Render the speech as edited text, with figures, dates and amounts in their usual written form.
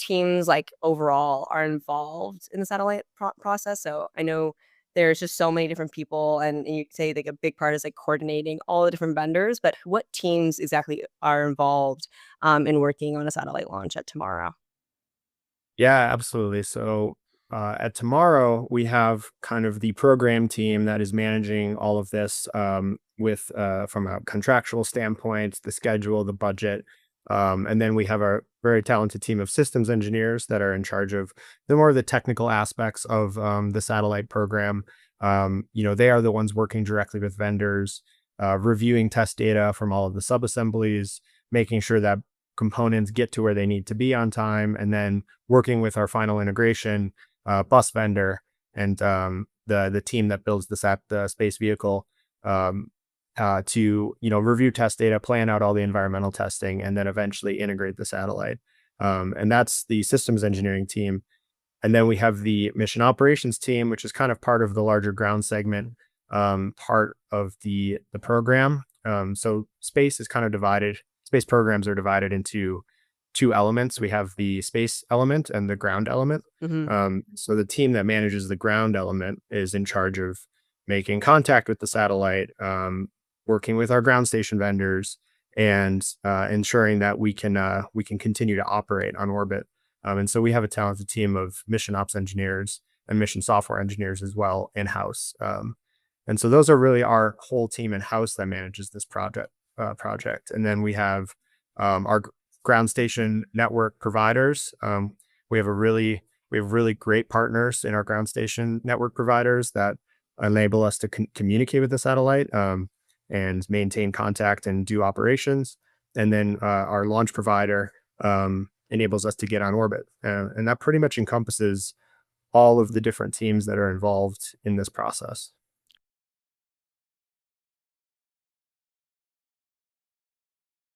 teams like overall are involved in the satellite process? So I know there's just so many different people, and you say like a big part is like coordinating all the different vendors, but what teams exactly are involved in working on a satellite launch at tomorrow? Yeah, absolutely. So at Tomorrow, we have kind of the program team that is managing all of this with from a contractual standpoint, the schedule, the budget. And then we have a very talented team of systems engineers that are in charge of the more of the technical aspects of the satellite program. They are the ones working directly with vendors, reviewing test data from all of the subassemblies, making sure that components get to where they need to be on time, and then working with our final integration bus vendor and the team that builds the space vehicle um, to review test data, plan out all the environmental testing, and then eventually integrate the satellite. And that's the systems engineering team. And then we have the mission operations team, which is kind of part of the larger ground segment part of the program. So space is kind of divided. Space programs are divided into two elements. We have the space element and the ground element. Hmm. So the team that manages the ground element is in charge of making contact with the satellite, working with our ground station vendors, and ensuring that we can continue to operate on orbit. And so we have a talented team of mission ops engineers and mission software engineers as well in house. And so those are really our whole team in house that manages this project. And then we have our ground station network providers. We have a really we have really great partners in our ground station network providers that enable us to communicate with the satellite and maintain contact and do operations. And then our launch provider enables us to get on orbit, and that pretty much encompasses all of the different teams that are involved in this process.